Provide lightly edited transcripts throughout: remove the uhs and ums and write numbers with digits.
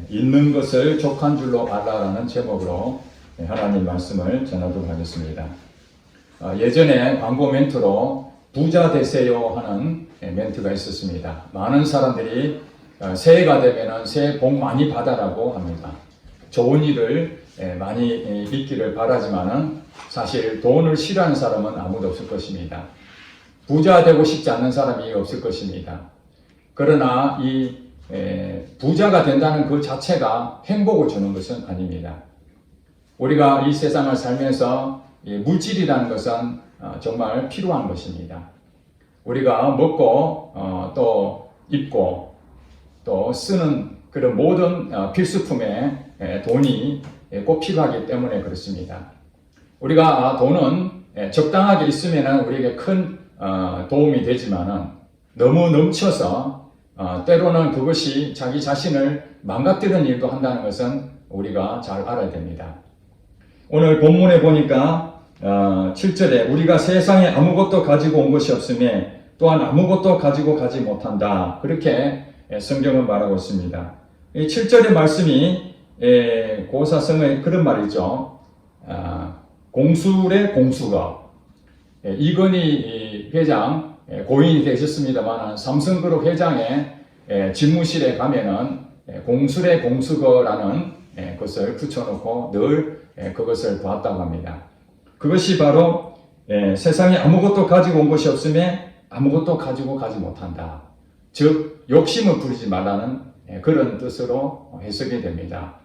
있는 것을 족한 줄로 알라라는 제목으로 하나님 말씀을 전하도록 하겠습니다. 예전에 광고 멘트로 부자 되세요 하는 멘트가 있었습니다. 많은 사람들이 새해가 되면 새해 복 많이 받아라고 합니다. 좋은 일을 많이 있기를 바라지만은 사실 돈을 싫어하는 사람은 아무도 없을 것입니다. 부자 되고 싶지 않는 사람이 없을 것입니다. 그러나 이 부자가 된다는 그 자체가 행복을 주는 것은 아닙니다. 우리가 이 세상을 살면서 물질이라는 것은 정말 필요한 것입니다. 우리가 먹고 또 입고 또 쓰는 그런 모든 필수품에 돈이 꼭 필요하기 때문에 그렇습니다. 우리가 돈은 적당하게 있으면 우리에게 큰 도움이 되지만은 너무 넘쳐서 때로는 그것이 자기 자신을 망가뜨리는 일도 한다는 것은 우리가 잘 알아야 됩니다. 오늘 본문에 보니까 7절에 우리가 세상에 아무것도 가지고 온 것이 없음에 또한 아무것도 가지고 가지 못한다. 그렇게 성경은 말하고 있습니다. 이 7절의 말씀이 고사성의 그런 말이죠. 공술의 공수거. 이건희 회장 고인이 되셨습니다만 삼성그룹 회장의 집무실에 가면은 공술의 공수거라는 것을 붙여놓고 늘 그것을 보았다고 합니다. 그것이 바로 세상에 아무것도 가지고 온 것이 없음에 아무것도 가지고 가지 못한다. 즉 욕심을 부리지 말라는 그런 뜻으로 해석이 됩니다.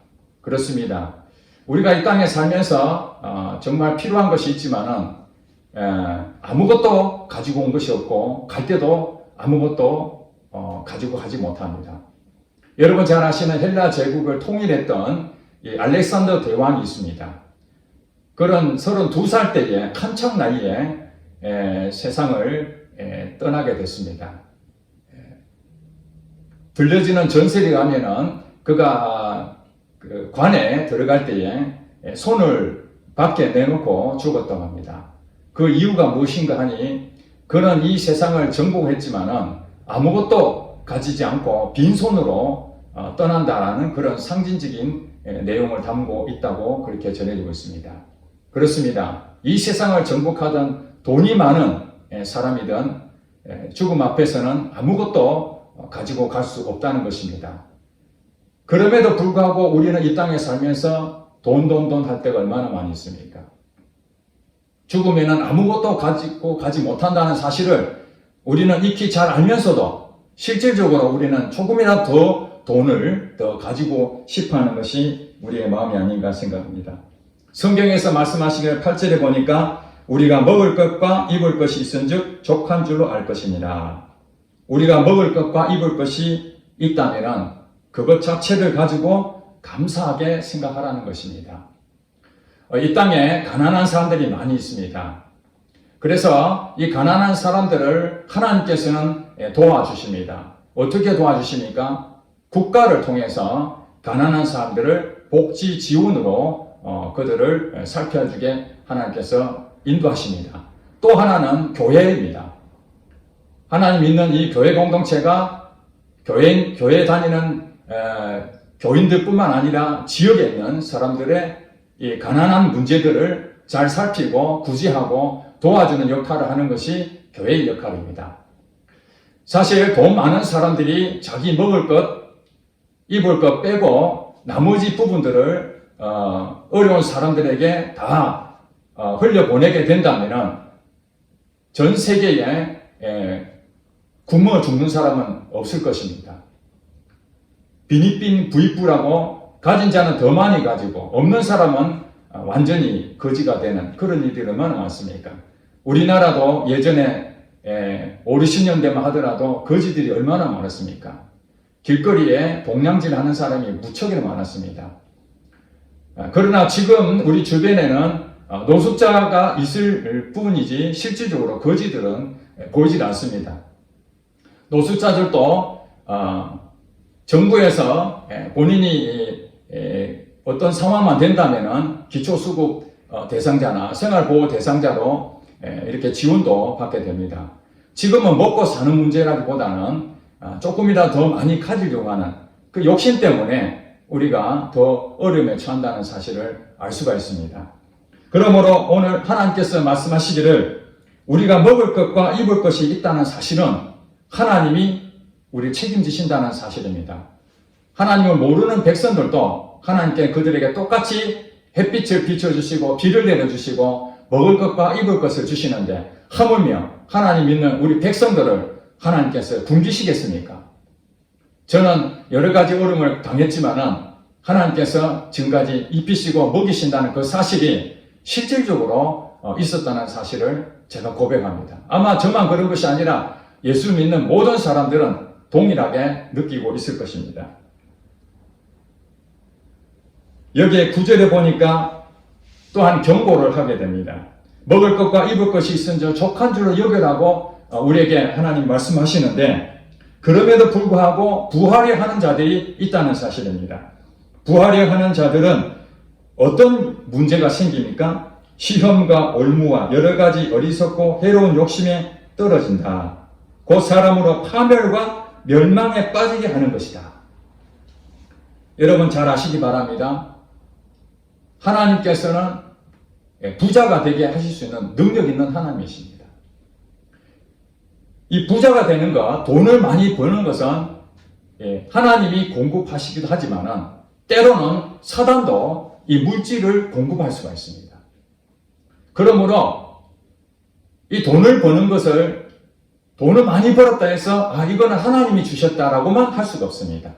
그렇습니다. 우리가 이 땅에 살면서 정말 필요한 것이 있지만은 아무것도 가지고 온 것이 없고 갈 때도 아무것도 가지고 가지 못합니다. 여러분 잘 아시는 헬라 제국을 통일했던 이 알렉산더 대왕이 있습니다. 그런 32살 때에 한창 나이에 세상을 떠나게 됐습니다. 들려지는 전설에 가면은 그가 그 관에 들어갈 때에 손을 밖에 내놓고 죽었다고 합니다. 그 이유가 무엇인가 하니 그는 이 세상을 정복했지만은 아무것도 가지지 않고 빈손으로 떠난다라는 그런 상징적인 내용을 담고 있다고 그렇게 전해지고 있습니다. 그렇습니다. 이 세상을 정복하던 돈이 많은 사람이든 죽음 앞에서는 아무것도 가지고 갈 수 없다는 것입니다. 그럼에도 불구하고 우리는 이 땅에 살면서 돈 할 때가 얼마나 많이 있습니까? 죽으면은 아무것도 가지고 가지 못한다는 사실을 우리는 익히 잘 알면서도 실질적으로 우리는 조금이라도 더 돈을 더 가지고 싶어 하는 것이 우리의 마음이 아닌가 생각합니다. 성경에서 말씀하시기를 8절에 보니까 우리가 먹을 것과 입을 것이 있은즉 족한 줄로 알 것이니라. 우리가 먹을 것과 입을 것이 있다면 그것 자체를 가지고 감사하게 생각하라는 것입니다. 이 땅에 가난한 사람들이 많이 있습니다. 그래서 이 가난한 사람들을 하나님께서는 도와주십니다. 어떻게 도와주십니까? 국가를 통해서 가난한 사람들을 복지 지원으로 그들을 살펴주게 하나님께서 인도하십니다. 또 하나는 교회입니다. 하나님 믿는 이 교회 공동체가 교회 다니는 교인들뿐만 아니라 지역에 있는 사람들의 이 가난한 문제들을 잘 살피고 구제하고 도와주는 역할을 하는 것이 교회의 역할입니다. 사실 돈 많은 사람들이 자기 먹을 것, 입을 것 빼고 나머지 부분들을 어려운 사람들에게 다 흘려보내게 된다면 전 세계에 굶어 죽는 사람은 없을 것입니다. 빈익빈 부익부라고 가진 자는 더 많이 가지고 없는 사람은 완전히 거지가 되는 그런 일들이 얼마나 많습니까? 우리나라도 예전에 5, 60년대만 하더라도 거지들이 얼마나 많았습니까? 길거리에 동냥질 하는 사람이 무척이나 많았습니다. 그러나 지금 우리 주변에는 노숙자가 있을 뿐이지 실질적으로 거지들은 보이질 않습니다. 노숙자들도 정부에서 본인이 어떤 상황만 된다면은 기초수급 대상자나 생활보호 대상자로 이렇게 지원도 받게 됩니다. 지금은 먹고 사는 문제라기보다는 조금이라도 더 많이 가지려고 하는 그 욕심 때문에 우리가 더 어려움에 처한다는 사실을 알 수가 있습니다. 그러므로 오늘 하나님께서 말씀하시기를 우리가 먹을 것과 입을 것이 있다는 사실은 하나님이 우리를 책임지신다는 사실입니다. 하나님을 모르는 백성들도 하나님께 그들에게 똑같이 햇빛을 비춰주시고 비를 내려주시고 먹을 것과 입을 것을 주시는데 하물며 하나님 믿는 우리 백성들을 하나님께서 굶기시겠습니까? 저는 여러 가지 어려움을 당했지만은 하나님께서 지금까지 입히시고 먹이신다는 그 사실이 실질적으로 있었다는 사실을 제가 고백합니다. 아마 저만 그런 것이 아니라 예수 믿는 모든 사람들은 동일하게 느끼고 있을 것입니다. 여기에 9절에 보니까 또한 경고를 하게 됩니다. 먹을 것과 입을 것이 있은즉 족한 줄로 여겨라고 우리에게 하나님 말씀하시는데 그럼에도 불구하고 부하려 하는 자들이 있다는 사실입니다. 부하려 하는 자들은 어떤 문제가 생깁니까? 시험과 올무와 여러 가지 어리석고 해로운 욕심에 떨어진다. 곧 사람으로 파멸과 멸망에 빠지게 하는 것이다. 여러분 잘 아시기 바랍니다. 하나님께서는 부자가 되게 하실 수 있는 능력 있는 하나님이십니다. 이 부자가 되는 것, 돈을 많이 버는 것은 하나님이 공급하시기도 하지만 때로는 사단도 이 물질을 공급할 수가 있습니다. 그러므로 이 돈을 버는 것을 돈을 많이 벌었다 해서 이거는 하나님이 주셨다라고만 할 수가 없습니다.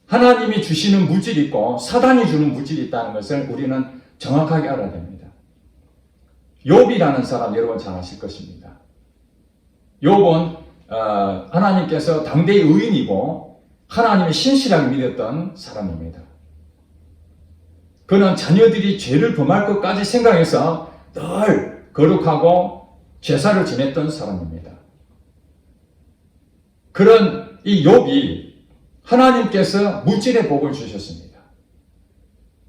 하나님이 주시는 물질이 있고 사단이 주는 물질이 있다는 것을 우리는 정확하게 알아야 됩니다. 욥이라는 사람 여러분 잘 아실 것입니다. 욥은 하나님께서 당대의 의인이고 하나님의 신실하게 믿었던 사람입니다. 그는 자녀들이 죄를 범할 것까지 생각해서 늘 거룩하고 제사를 지냈던 사람입니다. 그런 이 욥이 하나님께서 물질의 복을 주셨습니다.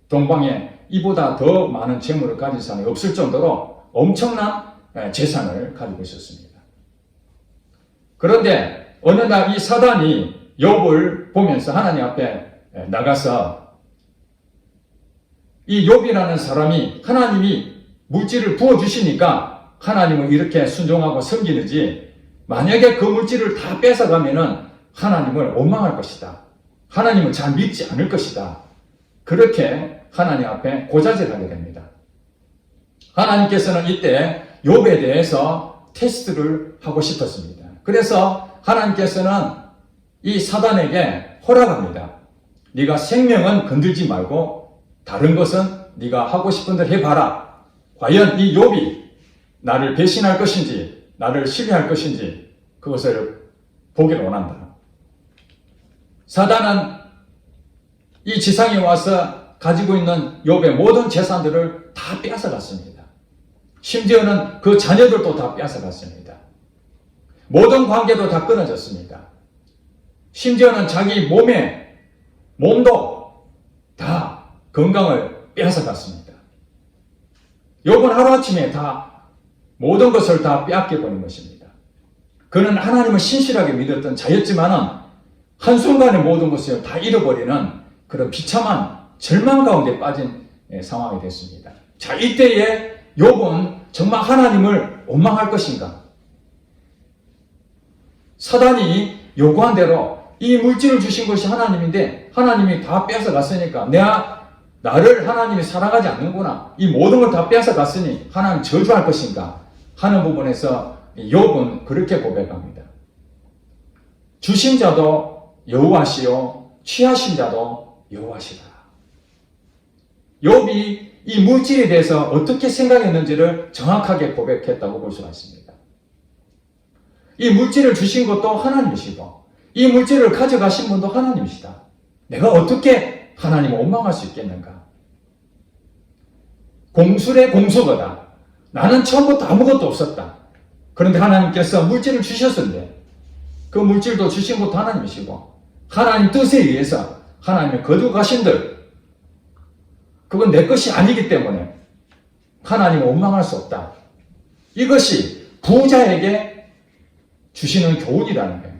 동방에 이보다 더 많은 재물을 가진 사람이 없을 정도로 엄청난 재산을 가지고 있었습니다. 그런데 어느 날 이 사단이 욥을 보면서 하나님 앞에 나가서 이 욥이라는 사람이 하나님이 물질을 부어주시니까 하나님을 이렇게 순종하고 섬기는지 만약에 그 물질을 다 뺏어가면은 하나님을 원망할 것이다. 하나님을 잘 믿지 않을 것이다. 그렇게 하나님 앞에 고자질하게 됩니다. 하나님께서는 이때 욥에 대해서 테스트를 하고 싶었습니다. 그래서 하나님께서는 이 사단에게 허락합니다. 네가 생명은 건들지 말고 다른 것은 네가 하고 싶은 대로 해봐라. 과연 이 욥이 나를 배신할 것인지 나를 신뢰할 것인지 그것을 보기를 원한다. 사단은 이 지상에 와서 가지고 있는 욥의 모든 재산들을 다 빼앗아갔습니다. 심지어는 그 자녀들도 다 빼앗아갔습니다. 모든 관계도 다 끊어졌습니다. 심지어는 자기 몸도 다 건강을 빼앗아갔습니다. 욥은 하루아침에 다 모든 것을 다 빼앗겨버린 것입니다. 그는 하나님을 신실하게 믿었던 자였지만은 한순간에 모든 것을 다 잃어버리는 그런 비참한 절망 가운데 빠진 상황이 됐습니다. 자, 이때에 욥은 정말 하나님을 원망할 것인가? 사단이 요구한 대로 이 물질을 주신 것이 하나님인데 하나님이 다 뺏어갔으니까 나를 하나님이 사랑하지 않는구나. 이 모든 걸 다 뺏어갔으니 하나님 저주할 것인가 하는 부분에서 욥은 그렇게 고백합니다. 주신 자도 여호와시요 취하신 자도 여호와시다. 욥이 이 물질에 대해서 어떻게 생각했는지를 정확하게 고백했다고 볼 수가 있습니다. 이 물질을 주신 것도 하나님이시고 이 물질을 가져가신 분도 하나님이시다. 내가 어떻게 하나님을 원망할 수 있겠는가? 공술의 공수거다. 나는 처음부터 아무것도 없었다. 그런데 하나님께서 물질을 주셨는데 그 물질도 주신 것도 하나님이시고 하나님 뜻에 의해서 하나님의 거두가신들 그건 내 것이 아니기 때문에 하나님을 원망할 수 없다. 이것이 부자에게 주시는 교훈이라는 거예요.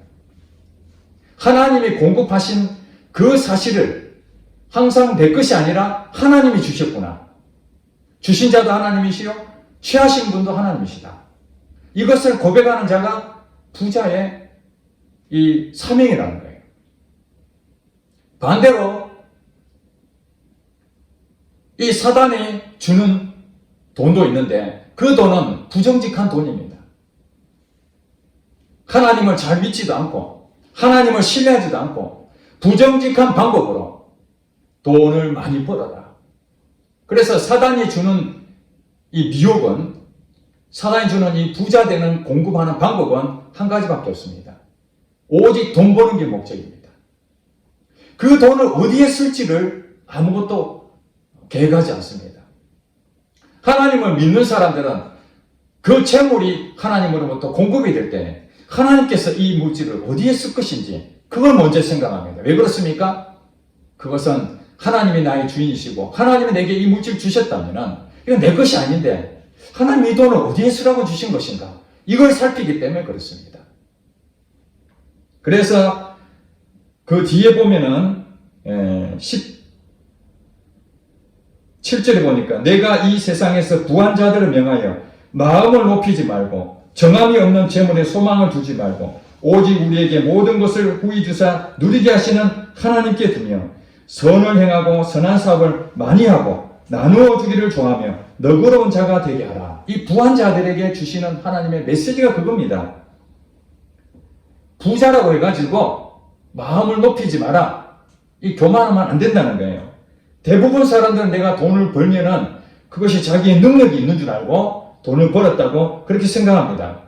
하나님이 공급하신 그 사실을 항상 내 것이 아니라 하나님이 주셨구나. 주신 자도 하나님이시요 취하신 분도 하나님이시다. 이것을 고백하는 자가 부자의 이 사명이라는 거예요. 반대로 이 사단이 주는 돈도 있는데 그 돈은 부정직한 돈입니다. 하나님을 잘 믿지도 않고 하나님을 신뢰하지도 않고 부정직한 방법으로 돈을 많이 벌어라. 그래서 사단이 주는 이 미혹은, 사단이 주는 이 부자 되는 공급하는 방법은 한 가지밖에 없습니다. 오직 돈 버는 게 목적입니다. 그 돈을 어디에 쓸지를 아무것도 계획하지 않습니다. 하나님을 믿는 사람들은 그 재물이 하나님으로부터 공급이 될 때 하나님께서 이 물질을 어디에 쓸 것인지 그걸 먼저 생각합니다. 왜 그렇습니까? 그것은 하나님이 나의 주인이시고 하나님이 내게 이 물질을 주셨다면 이건 내 것이 아닌데 하나님이 이 돈을 어디에 쓰라고 주신 것인가? 이걸 살피기 때문에 그렇습니다. 그래서 그 뒤에 보면은 17절에 보니까 내가 이 세상에서 부한 자들을 명하여 마음을 높이지 말고 정함이 없는 재물에 소망을 두지 말고 오직 우리에게 모든 것을 후히 주사 누리게 하시는 하나님께 두며 선을 행하고 선한 사업을 많이 하고 나누어 주기를 좋아하며 너그러운 자가 되게 하라. 이 부한 자들에게 주시는 하나님의 메시지가 그겁니다. 부자라고 해가지고 마음을 높이지 마라. 이 교만하면 안 된다는 거예요. 대부분 사람들은 내가 돈을 벌면은 그것이 자기의 능력이 있는 줄 알고 돈을 벌었다고 그렇게 생각합니다.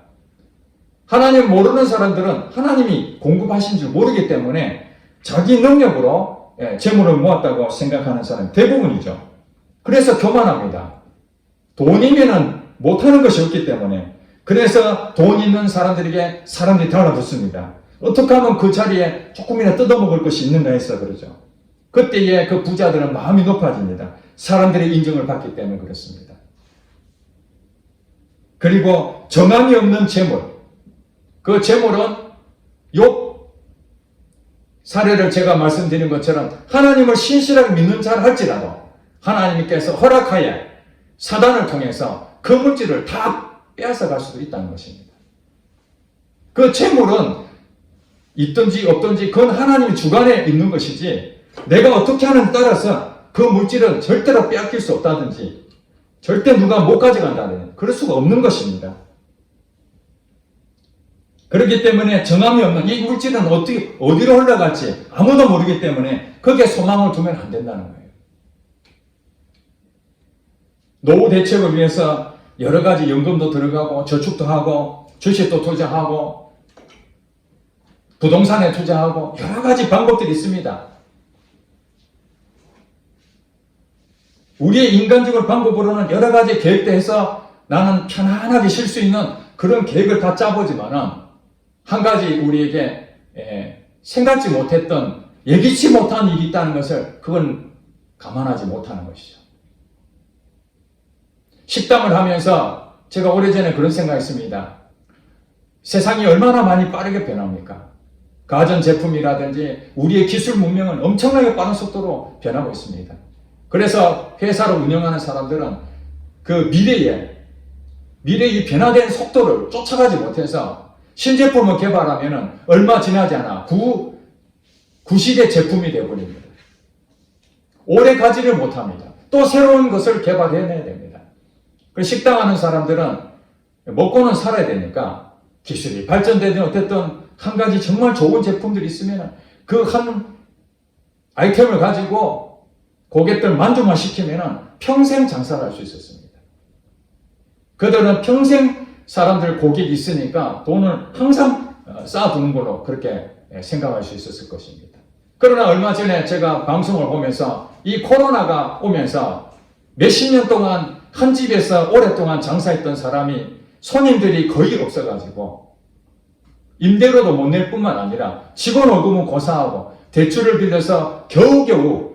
하나님 모르는 사람들은 하나님이 공급하신 줄 모르기 때문에 자기 능력으로 재물을 모았다고 생각하는 사람이 대부분이죠. 그래서 교만합니다. 돈이면은 못하는 것이 없기 때문에. 그래서 돈 있는 사람들에게 사람들이 달라붙습니다. 어떻게 하면 그 자리에 조금이나 뜯어먹을 것이 있는가 해서 그러죠. 그때에 그 부자들은 마음이 높아집니다. 사람들의 인정을 받기 때문에 그렇습니다. 그리고 정함이 없는 재물. 그 재물은 욥 사례를 제가 말씀드린 것처럼 하나님을 신실하게 믿는 자를 할지라도 하나님께서 허락하여 사단을 통해서 그 물질을 다 빼앗아갈 수도 있다는 것입니다. 그 재물은 있든지 없든지 그건 하나님의 주관에 있는 것이지 내가 어떻게 하느냐에 따라서 그 물질은 절대로 빼앗길 수 없다든지 절대 누가 못 가져간다든지 그럴 수가 없는 것입니다. 그렇기 때문에 정함이 없는 이 물질은 어디로 흘러갈지 아무도 모르기 때문에 거기에 소망을 두면 안 된다는 거예요. 노후 대책을 위해서 여러 가지 연금도 들어가고 저축도 하고 주식도 투자하고 부동산에 투자하고 여러 가지 방법들이 있습니다. 우리의 인간적인 방법으로는 여러 가지 계획도 해서 나는 편안하게 쉴 수 있는 그런 계획을 다 짜보지만은 한 가지 우리에게 생각지 못했던 예기치 못한 일이 있다는 것을 그건 감안하지 못하는 것이죠. 식당을 하면서 제가 오래전에 그런 생각했습니다. 세상이 얼마나 많이 빠르게 변합니까? 가전제품이라든지 우리의 기술 문명은 엄청나게 빠른 속도로 변하고 있습니다. 그래서 회사를 운영하는 사람들은 그 미래의 변화된 속도를 쫓아가지 못해서 신제품을 개발하면 얼마 지나지 않아 구시대 제품이 되어버립니다. 오래 가지를 못합니다. 또 새로운 것을 개발해내야 됩니다. 식당 하는 사람들은 먹고는 살아야 되니까 기술이 발전되든 어쨌든 한 가지 정말 좋은 제품들이 있으면 그 한 아이템을 가지고 고객들 만족만 시키면 평생 장사를 할 수 있었습니다. 그들은 평생 사람들 고객이 있으니까 돈을 항상 쌓아두는 걸로 그렇게 생각할 수 있었을 것입니다. 그러나 얼마 전에 제가 방송을 보면서 이 코로나가 오면서 몇십 년 동안 한 집에서 오랫동안 장사했던 사람이 손님들이 거의 없어가지고 임대료도 못 낼 뿐만 아니라 직원 월급은 고사하고 대출을 빌려서 겨우겨우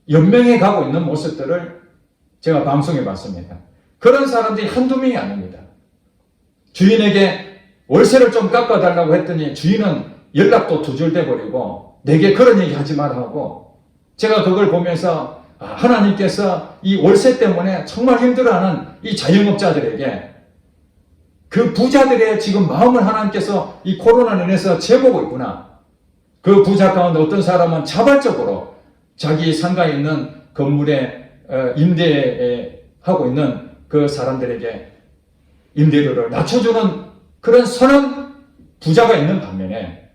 연명해 가고 있는 모습들을 제가 방송해 봤습니다. 그런 사람들이 한두 명이 아닙니다. 주인에게 월세를 좀 깎아달라고 했더니 주인은 연락도 두절돼 버리고 내게 그런 얘기 하지 말라 하고, 제가 그걸 보면서 하나님께서 이 월세 때문에 정말 힘들어하는 이 자영업자들에게 그 부자들의 지금 마음을 하나님께서 이 코로나로 인해서 재보고 있구나. 그 부자 가운데 어떤 사람은 자발적으로 자기 상가에 있는 건물에 임대하고 있는 그 사람들에게 임대료를 낮춰주는 그런 선한 부자가 있는 반면에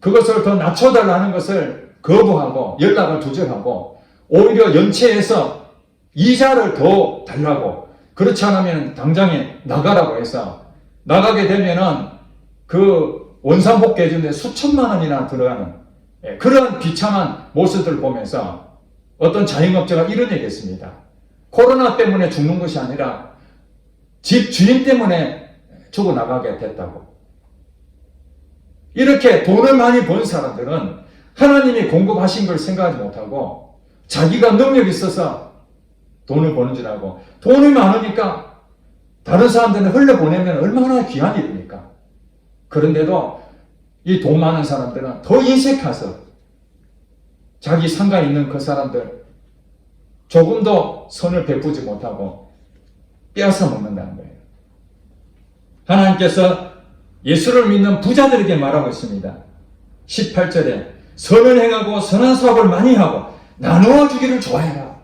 그것을 더 낮춰달라는 것을 거부하고 연락을 두절하고 오히려 연체해서 이자를 더 달라고, 그렇지 않으면 당장에 나가라고 해서 나가게 되면은 그 원상복귀 해주는데 수천만 원이나 들어가는 그런 비참한 모습들을 보면서 어떤 자영업자가 이런 얘기했습니다. 코로나 때문에 죽는 것이 아니라 집 주인 때문에 죽어나가게 됐다고. 이렇게 돈을 많이 번 사람들은 하나님이 공급하신 걸 생각하지 못하고 자기가 능력이 있어서 돈을 버는 줄 알고, 돈이 많으니까 다른 사람들은 흘려보내면 얼마나 귀한 일입니까? 그런데도 이 돈 많은 사람들은 더 인색해서 자기 상가에 있는 그 사람들 조금 더 선을 베푸지 못하고 빼앗아 먹는다는 거예요. 하나님께서 예수를 믿는 부자들에게 말하고 있습니다. 18절에 선을 행하고 선한 사업을 많이 하고 나누어 주기를 좋아해라.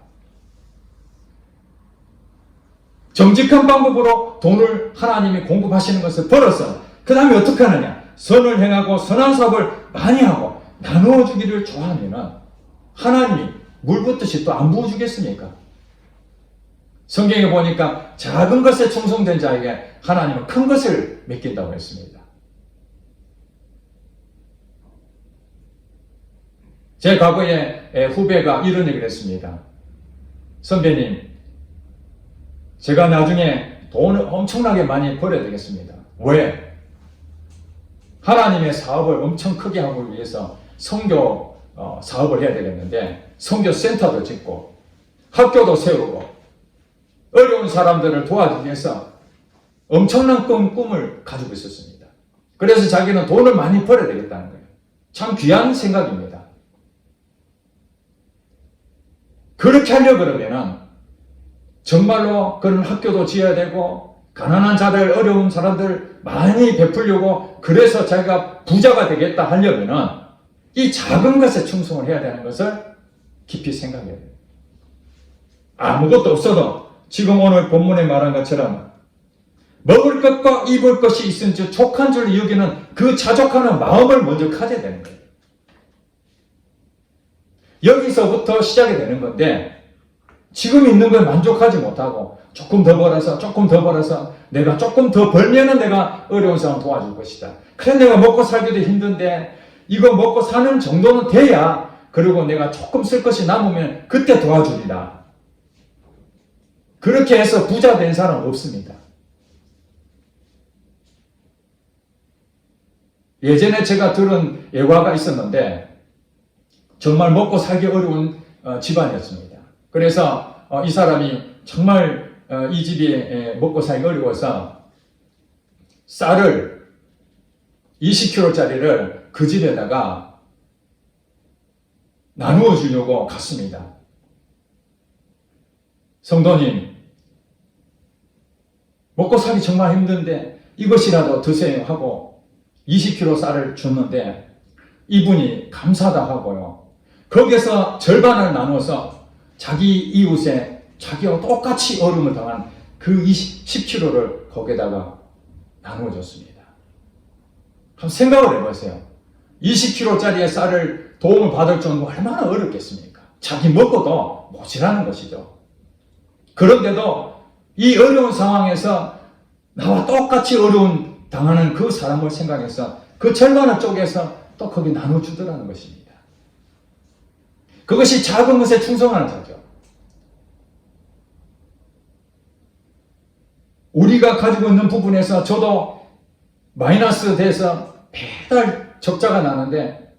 정직한 방법으로 돈을 하나님이 공급하시는 것을 벌어서 그 다음에 어떻게 하느냐? 선을 행하고 선한 사업을 많이 하고 나누어 주기를 좋아하면 하나님이 물 붓듯이 또 안 부어주겠습니까? 성경에 보니까 작은 것에 충성된 자에게 하나님은 큰 것을 맡긴다고 했습니다. 제 과거에 후배가 이런 얘기를 했습니다. 선배님, 제가 나중에 돈을 엄청나게 많이 벌어야 되겠습니다. 왜? 하나님의 사업을 엄청 크게 하기 위해서 선교 사업을 해야 되겠는데 선교 센터도 짓고 학교도 세우고 어려운 사람들을 도와주기 위해서 엄청난 꿈을 가지고 있었습니다. 그래서 자기는 돈을 많이 벌어야 되겠다는 거예요. 참 귀한 생각입니다. 그렇게 하려고 그러면은 정말로 그런 학교도 지어야 되고 가난한 자들, 어려운 사람들 많이 베풀려고, 그래서 자기가 부자가 되겠다 하려면은 이 작은 것에 충성을 해야 되는 것을 깊이 생각해야 돼요. 아무것도 없어도 지금 오늘 본문에 말한 것처럼 먹을 것과 입을 것이 있은 즉 족한 줄 여기는 그 자족하는 마음을 먼저 가져야 되는 거예요. 여기서부터 시작이 되는 건데, 지금 있는 걸 만족하지 못하고 조금 더 벌어서 내가 조금 더 벌면은 내가 어려운 사람 도와줄 것이다. 그래, 내가 먹고 살기도 힘든데 이거 먹고 사는 정도는 돼야, 그리고 내가 조금 쓸 것이 남으면 그때 도와주리라. 그렇게 해서 부자 된 사람은 없습니다. 예전에 제가 들은 예화가 있었는데 정말 먹고 살기 어려운 집안이었습니다. 그래서 이 사람이 정말 이 집이 먹고 살기 어려워서 쌀을 20kg짜리를 그 집에다가 나누어 주려고 갔습니다. 성도님, 먹고 살기 정말 힘든데 이것이라도 드세요 하고 20kg 쌀을 줬는데 이분이 감사하다 하고요, 거기에서 절반을 나눠서 자기 이웃에 자기와 똑같이 어려움을 당한 그 10kg를 거기에다가 나누어 줬습니다. 한번 생각을 해보세요. 20kg짜리의 쌀을 도움을 받을 정도로 얼마나 어렵겠습니까? 자기 먹고도 모자라는 것이죠. 그런데도 이 어려운 상황에서 나와 똑같이 어려운 당하는 그 사람을 생각해서 그 절반을 쪼개서 또 거기 나눠주더라는 것입니다. 그것이 작은 것에 충성하는 자죠. 우리가 가지고 있는 부분에서 저도 마이너스 돼서 매달 적자가 나는데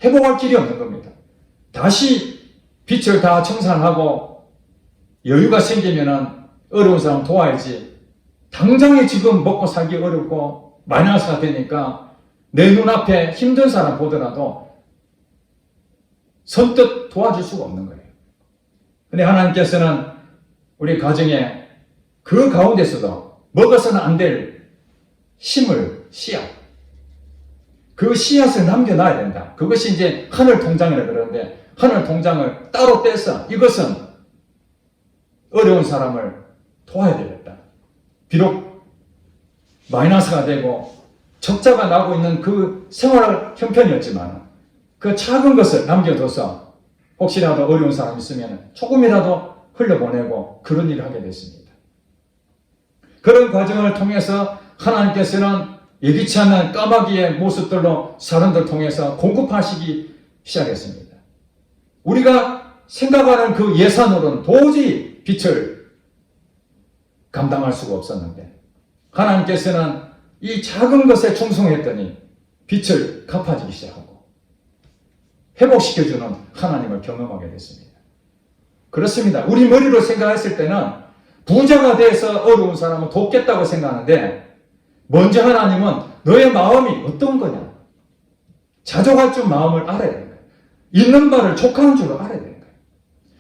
회복할 길이 없는 겁니다. 다시 빚을 다 청산하고 여유가 생기면 어려운 사람 도와야지, 당장에 지금 먹고 살기 어렵고 마이너스가 되니까 내 눈앞에 힘든 사람 보더라도 선뜻 도와줄 수가 없는 거예요. 근데 하나님께서는 우리 가정에 그 가운데서도 먹어서는 안 될 힘을, 씨앗, 그 씨앗을 남겨놔야 된다. 그것이 이제 하늘 통장이라 그러는데, 하늘 통장을 따로 떼서 이것은 어려운 사람을 도와야 되겠다. 비록 마이너스가 되고 적자가 나고 있는 그 생활 형편이었지만 그 작은 것을 남겨둬서 혹시라도 어려운 사람 있으면 조금이라도 흘려보내고 그런 일을 하게 됐습니다. 그런 과정을 통해서 하나님께서는 예기치 않은 까마귀의 모습들로 사람들 통해서 공급하시기 시작했습니다. 우리가 생각하는 그 예산으로는 도저히 빛을 감당할 수가 없었는데 하나님께서는 이 작은 것에 충성했더니 빛을 갚아주기 시작하고 회복시켜주는 하나님을 경험하게 됐습니다. 그렇습니다. 우리 머리로 생각했을 때는 부자가 돼서 어려운 사람은 돕겠다고 생각하는데 먼저 하나님은 너의 마음이 어떤 거냐? 자족할 줄 마음을 알아야 되는 거예요. 있는 바를 족하는 줄 알아야 되는 거예요.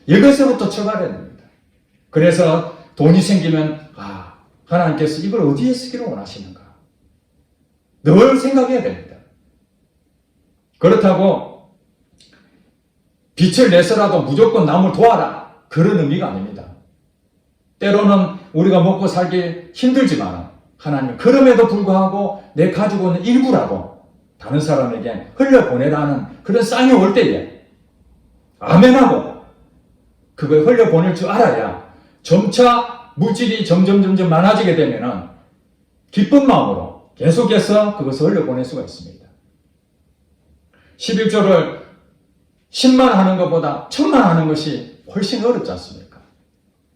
이것에부터 쳐가야 됩니다. 그래서 돈이 생기면 하나님께서 이걸 어디에 쓰기를 원하시는가? 늘 생각해야 됩니다. 그렇다고 빛을 내서라도 무조건 남을 도와라. 그런 의미가 아닙니다. 때로는 우리가 먹고 살기 힘들지만 하나님 그럼에도 불구하고 내 가지고 있는 일부라도 다른 사람에게 흘려보내라는 그런 쌍이 올 때에 아멘하고 그걸 흘려보낼 줄 알아야 점차 물질이 점점 많아지게 되면 기쁜 마음으로 계속해서 그것을 흘려보낼 수가 있습니다. 11조를 10만 하는 것보다 1000만 하는 것이 훨씬 어렵지 않습니까?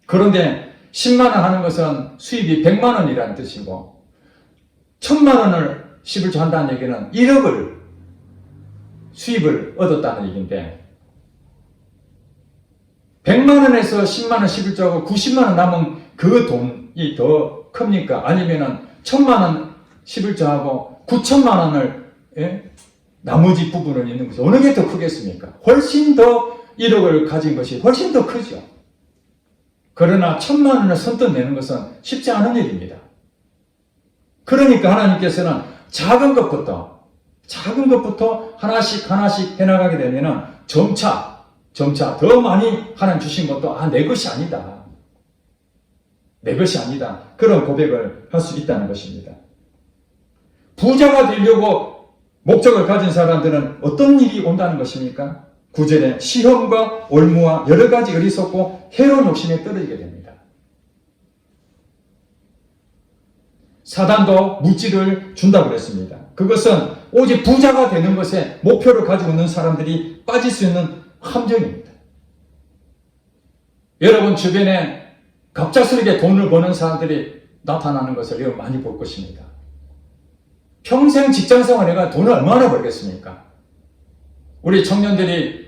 그런데 10만 원 하는 것은 수입이 100만 원이라는 뜻이고 1000만 원을 11조 한다는 얘기는 1억을 수입을 얻었다는 얘기인데 100만 원에서 10만 원 11조하고 90만 원 남은 그 돈이 더 큽니까? 아니면은 1000만 원 11조하고 9천만 원을 나머지 부분을 있는 것이 어느 게 더 크겠습니까? 훨씬 더 1억을 가진 것이 훨씬 더 크죠. 그러나 1000만 원을 선뜻 내는 것은 쉽지 않은 일입니다. 그러니까 하나님께서는 작은 것부터 하나씩 해나가게 되면은 점차 더 많이 하나님 주신 것도 내 것이 아니다. 내 것이 아니다. 그런 고백을 할 수 있다는 것입니다. 부자가 되려고 목적을 가진 사람들은 어떤 일이 온다는 것입니까? 9절에 시험과 올무와 여러 가지 어리석고 해로운 욕심에 떨어지게 됩니다. 사단도 물질을 준다고 그랬습니다. 그것은 오직 부자가 되는 것에 목표를 가지고 있는 사람들이 빠질 수 있는 함정입니다. 여러분 주변에 갑작스럽게 돈을 버는 사람들이 나타나는 것을 여러분 많이 볼 것입니다. 평생 직장생활 해가 돈을 얼마나 벌겠습니까? 우리 청년들이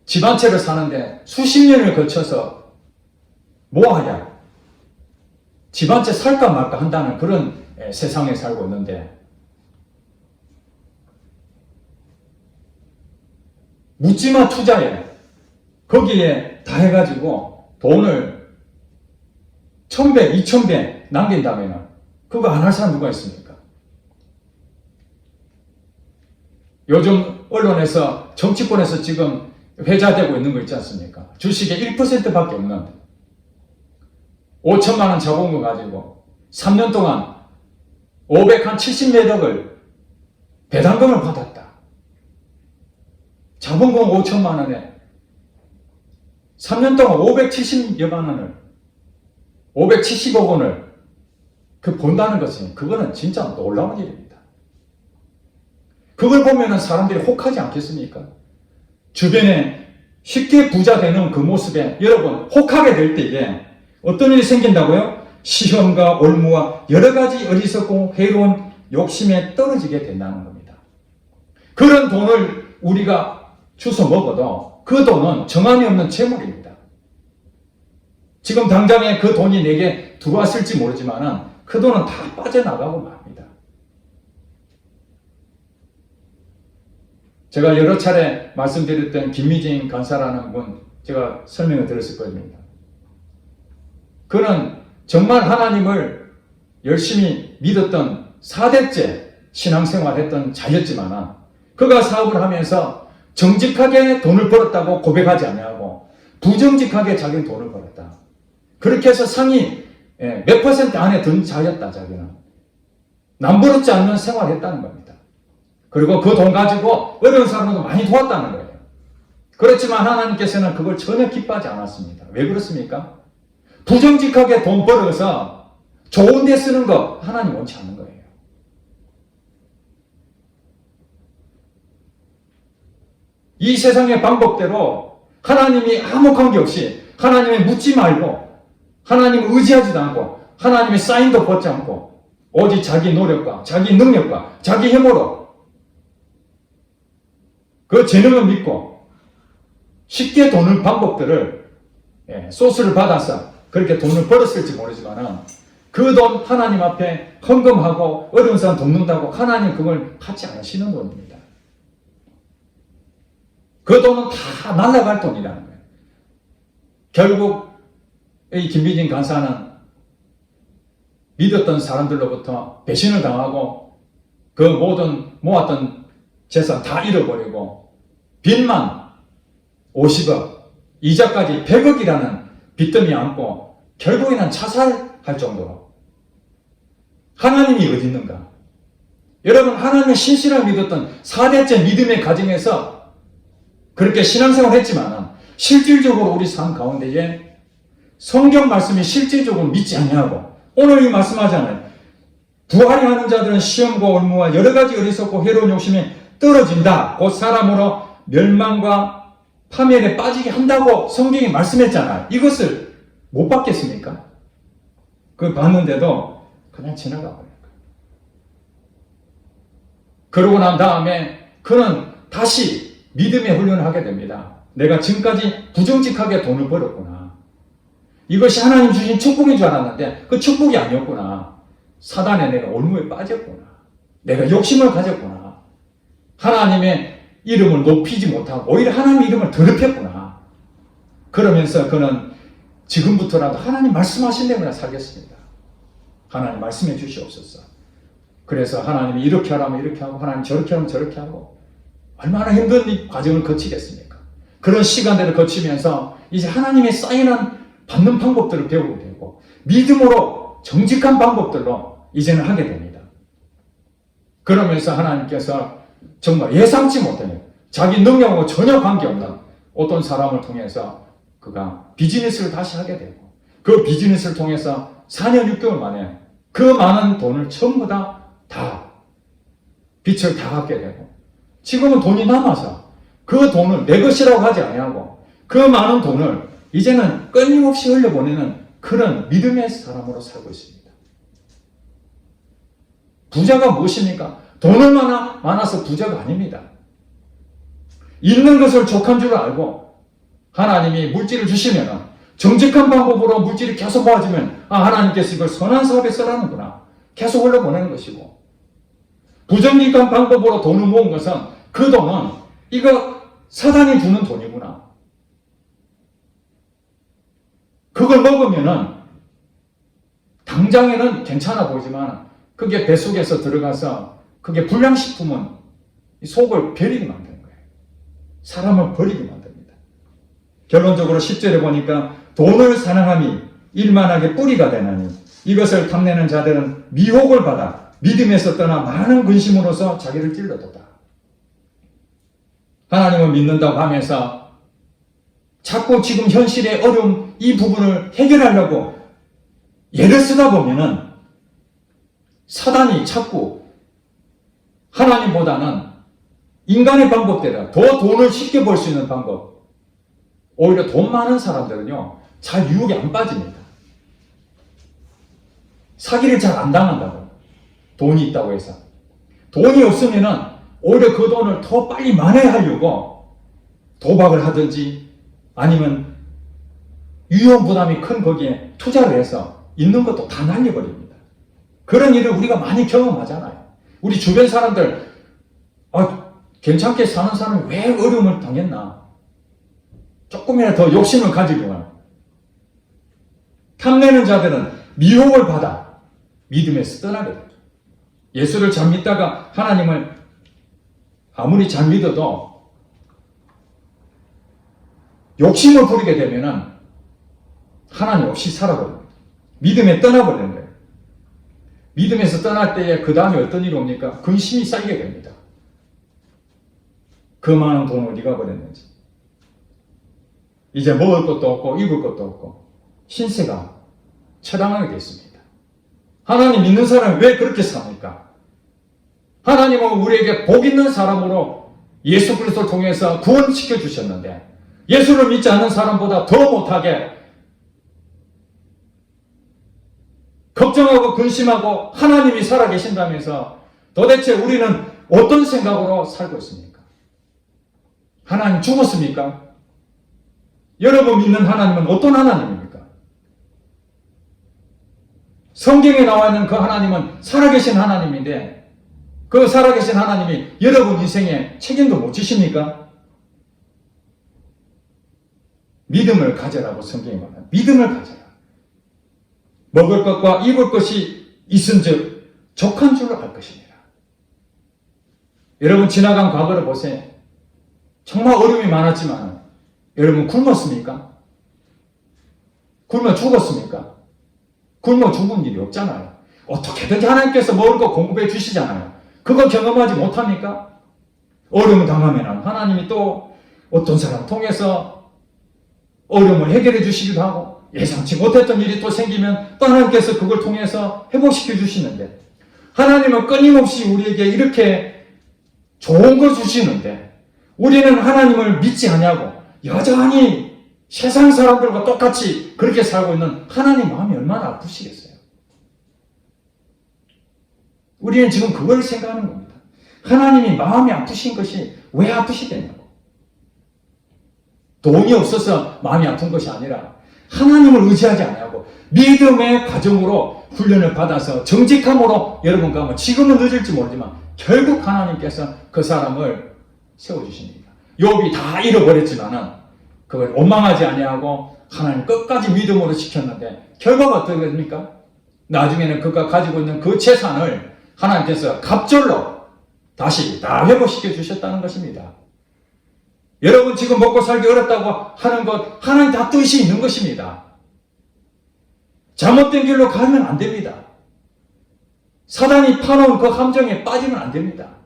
집 한 채를 사는데 수십 년을 거쳐서 모아야 집 한 채 살까 말까 한다는 그런 세상에 살고 있는데 묻지마 투자에 거기에 다 해가지고 돈을 1000배, 2000배 남긴다면 그거 안 할 사람 누가 있습니까? 요즘 언론에서 정치권에서 지금 회자되고 있는 거 있지 않습니까? 주식의 1%밖에 없는 5천만 원 자본금 가지고 3년 동안 570매덕을 배당금을 받았다. 자본금 5천만 원에 3년 동안 570여만 원을 570억 원을 본다는 것은 그거는 진짜 놀라운 일입니다. 그걸 보면 사람들이 혹하지 않겠습니까? 주변에 쉽게 부자 되는 그 모습에 여러분 혹하게 될 때에 어떤 일이 생긴다고요? 시험과 올무와 여러 가지 어리석고 해로운 욕심에 떨어지게 된다는 겁니다. 그런 돈을 우리가 주워 먹어도 그 돈은 정함이 없는 재물입니다. 지금 당장에 그 돈이 내게 들어왔을지 모르지만 그 돈은 다 빠져나가고 맙니다. 제가 여러 차례 말씀드렸던 김미진 간사라는 분, 제가 설명을 드렸을 겁니다. 그는 정말 하나님을 열심히 믿었던 4대째 신앙생활 했던 자였지만, 그가 사업을 하면서 정직하게 돈을 벌었다고 고백하지 아니하고 부정직하게 자기는 돈을 벌었다. 그렇게 해서 상위 몇 퍼센트 안에 든 자였다. 자기는 남부럽지 않는 생활을 했다는 겁니다. 그리고 그 돈 가지고 어려운 사람도 많이 도왔다는 거예요. 그렇지만 하나님께서는 그걸 전혀 기뻐하지 않았습니다. 왜 그렇습니까? 부정직하게 돈 벌어서 좋은 데 쓰는 거 하나님 원치 않는 거예요. 이 세상의 방법대로 하나님이 아무 관계없이 하나님을 묻지 말고 하나님을 의지하지도 않고 하나님의 사인도 받지 않고 오직 자기 노력과 자기 능력과 자기 힘으로 그 재능을 믿고 쉽게 돈을 방법들을 소스를 받아서 그렇게 돈을 벌었을지 모르지만 그 돈 하나님 앞에 헌금하고 어려운 사람 돕는다고 하나님 그걸 받지 않으시는 돈입니다. 그 돈은 다 날아갈 돈이라는 거예요. 결국 이 김미진 간사는 믿었던 사람들로부터 배신을 당하고 그 모든 모았던 재산 다 잃어버리고 빚만 50억, 이자까지 100억이라는 빚더미 안고 결국에는 자살할 정도로. 하나님이 어디 있는가? 여러분, 하나님의 신실하게 믿었던 4대째 믿음의 가정에서 그렇게 신앙생활을 했지만 실질적으로 우리 삶 가운데에 성경 말씀이 실질적으로 믿지 않냐고 오늘 이 말씀하잖아요. 부활이 하는 자들은 시험과 올무와 여러 가지 어리석고 해로운 욕심에 떨어진다. 곧 사람으로 멸망과 파멸에 빠지게 한다고 성경이 말씀했잖아요. 이것을 못 받겠습니까? 그걸 봤는데도 그냥 지나가 버려요. 그러고 난 다음에 그는 다시 믿음의 훈련을 하게 됩니다. 내가 지금까지 부정직하게 돈을 벌었구나. 이것이 하나님 주신 축복인 줄 알았는데 그 축복이 아니었구나. 사단에 내가 올무에 빠졌구나. 내가 욕심을 가졌구나. 하나님의 이름을 높이지 못하고 오히려 하나님의 이름을 더럽혔구나. 그러면서 그는 지금부터라도 하나님 말씀하신 대로 살겠습니다. 하나님 말씀해 주시옵소서. 그래서 하나님이 이렇게 하라면 이렇게 하고 하나님 저렇게 하면 저렇게 하고 얼마나 힘든 이 과정을 거치겠습니까? 그런 시간들을 거치면서 이제 하나님의 사인한 받는 방법들을 배우게 되고 믿음으로 정직한 방법들로 이제는 하게 됩니다. 그러면서 하나님께서 정말 예상치 못하는 자기 능력하고 전혀 관계없는 어떤 사람을 통해서 그가 비즈니스를 다시 하게 되고 그 비즈니스를 통해서 4년 6개월 만에 그 많은 돈을 전부 다 빚을 다 갚게 되고 지금은 돈이 남아서 그 돈을 내 것이라고 하지 아니하고 그 많은 돈을 이제는 끊임없이 흘려보내는 그런 믿음의 사람으로 살고 있습니다. 부자가 무엇입니까? 돈을 많아서 부자가 아닙니다. 있는 것을 족한 줄 알고 하나님이 물질을 주시면 정직한 방법으로 물질이 계속 모아지면 하나님께서 이걸 선한 사업에 쓰라는구나. 계속 흘려보내는 것이고 부정직한 방법으로 돈을 모은 것은 그 돈은 이거 사단이 주는 돈이구나. 그걸 먹으면은 당장에는 괜찮아 보이지만 그게 배 속에서 들어가서 그게 불량식품은 속을 베리게 만드는 거예요. 사람을 버리게 만듭니다. 결론적으로 10절에 보니까 돈을 사랑함이 일만하게 뿌리가 되나니 이것을 탐내는 자들은 미혹을 받아 믿음에서 떠나 많은 근심으로서 자기를 찔러도다. 하나님을 믿는다고 하면서 자꾸 지금 현실의 어려움 이 부분을 해결하려고 예를 쓰다 보면은 사단이 자꾸 하나님보다는 인간의 방법대로 더 돈을 쉽게 벌 수 있는 방법, 오히려 돈 많은 사람들은요 잘 유혹에 안 빠집니다. 사기를 잘 안 당한다고. 돈이 있다고 해서. 돈이 없으면은 오히려 그 돈을 더 빨리 만회하려고 도박을 하든지 아니면 위험 부담이 큰 거기에 투자를 해서 있는 것도 다 날려버립니다. 그런 일을 우리가 많이 경험하잖아요. 우리 주변 사람들 괜찮게 사는 사람이 왜 어려움을 당했나? 조금이라도 더 욕심을 가지고 탐내는 자들은 미혹을 받아 믿음에서 떠나게 돼요. 예수를 잘 믿다가 하나님을 아무리 잘 믿어도 욕심을 부리게 되면은 하나님 없이 살아버립니다. 믿음에 떠나버리는 거예요. 믿음에서 떠날 때에 그 다음에 어떤 일이 옵니까? 근심이 쌓이게 됩니다. 그 많은 돈을 어디 가버렸는지. 이제 먹을 것도 없고 입을 것도 없고 신세가 처량하게 됐습니다. 하나님 믿는 사람이 왜 그렇게 삽니까? 하나님은 우리에게 복 있는 사람으로 예수 그리스도를 통해서 구원시켜 주셨는데 예수를 믿지 않는 사람보다 더 못하게 걱정하고 근심하고 하나님이 살아계신다면서 도대체 우리는 어떤 생각으로 살고 있습니까? 하나님 죽었습니까? 여러분 믿는 하나님은 어떤 하나님입니까? 성경에 나와 있는 그 하나님은 살아계신 하나님인데 그 살아계신 하나님이 여러분 인생에 책임도 못 지십니까? 믿음을 가져라고 성경이 말합니다. 믿음을 가져라. 먹을 것과 입을 것이 있은즉 족한 줄 알 것입니다. 여러분 지나간 과거를 보세요. 정말 어려움이 많았지만 여러분 굶었습니까? 굶어 죽었습니까? 굶어 죽은 일이 없잖아요. 어떻게든지 하나님께서 먹을 거 공급해 주시잖아요. 그거 경험하지 못합니까? 어려움을 당하면 하나님이 또 어떤 사람 통해서 어려움을 해결해 주시기도 하고 예상치 못했던 일이 또 생기면 또 하나님께서 그걸 통해서 회복시켜 주시는데 하나님은 끊임없이 우리에게 이렇게 좋은 거 주시는데 우리는 하나님을 믿지 않냐고 여전히 세상 사람들과 똑같이 그렇게 살고 있는 하나님 마음이 얼마나 아프시겠어요. 우리는 지금 그걸 생각하는 겁니다. 하나님이 마음이 아프신 것이 왜 아프시겠냐고. 돈이 없어서 마음이 아픈 것이 아니라 하나님을 의지하지 않냐고 믿음의 과정으로 훈련을 받아서 정직함으로 여러분 가면 지금은 늦을지 모르지만 결국 하나님께서 그 사람을 세워주십니다. 욥이 다 잃어버렸지만은 그걸 원망하지 아니하고 하나님 끝까지 믿음으로 지켰는데 결과가 어떻게 됩니까? 나중에는 그가 가지고 있는 그 재산을 하나님께서 갑절로 다시 다 회복시켜 주셨다는 것입니다. 여러분 지금 먹고 살기 어렵다고 하는 것 하나님 다 뜻이 있는 것입니다. 잘못된 길로 가면 안 됩니다. 사단이 파놓은 그 함정에 빠지면 안 됩니다.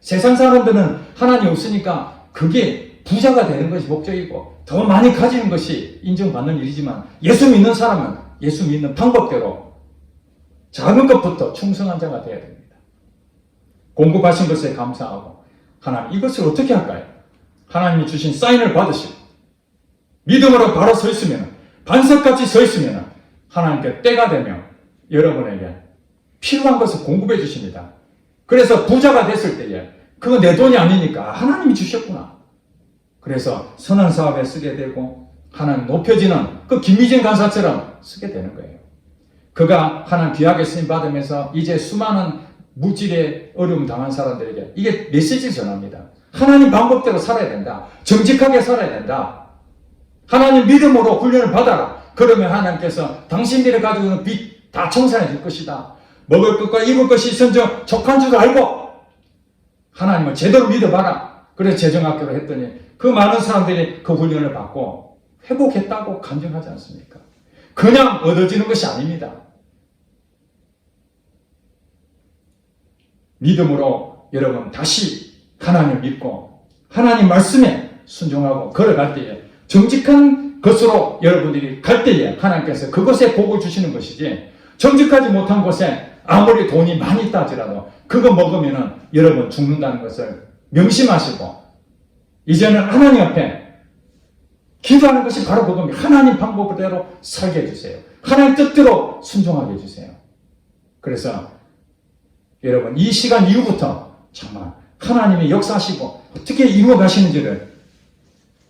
세상 사람들은 하나님 없으니까 그게 부자가 되는 것이 목적이고 더 많이 가지는 것이 인정받는 일이지만 예수 믿는 사람은 예수 믿는 방법대로 작은 것부터 충성한 자가 되어야 됩니다. 공급하신 것에 감사하고 하나님 이것을 어떻게 할까요? 하나님이 주신 사인을 받으시고 믿음으로 바로 서 있으면 반석같이 서 있으면 하나님께 때가 되면 여러분에게 필요한 것을 공급해 주십니다. 그래서 부자가 됐을 때에 그거 내 돈이 아니니까 하나님이 주셨구나. 그래서 선한 사업에 쓰게 되고 하나님 높여지는 그 김미진 간사처럼 쓰게 되는 거예요. 그가 하나님 귀하게 쓰임 받으면서 이제 수많은 물질에 어려움 당한 사람들에게 이게 메시지를 전합니다. 하나님 방법대로 살아야 된다. 정직하게 살아야 된다. 하나님 믿음으로 훈련을 받아라. 그러면 하나님께서 당신들이 가지고 있는 빚 다 청산해 줄 것이다. 먹을 것과 입을 것이 있은즉 족한 줄 알고 하나님을 제대로 믿어봐라. 그래서 재정학교를 했더니 그 많은 사람들이 그 훈련을 받고 회복했다고 간증하지 않습니까? 그냥 얻어지는 것이 아닙니다. 믿음으로 여러분 다시 하나님을 믿고 하나님 말씀에 순종하고 걸어갈 때에 정직한 것으로 여러분들이 갈 때에 하나님께서 그것에 복을 주시는 것이지 정직하지 못한 곳에 아무리 돈이 많이 있다 하더라도 그거 먹으면 여러분 죽는다는 것을 명심하시고 이제는 하나님 앞에 기도하는 것이 바로 그겁니다. 하나님 방법대로 살게 해주세요. 하나님 뜻대로 순종하게 해주세요. 그래서 여러분 이 시간 이후부터 정말 하나님이 역사하시고 어떻게 이루어 가시는지를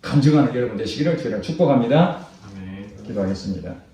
감증하는 여러분 되시기를 주님으로 축복합니다. 아멘. 기도하겠습니다.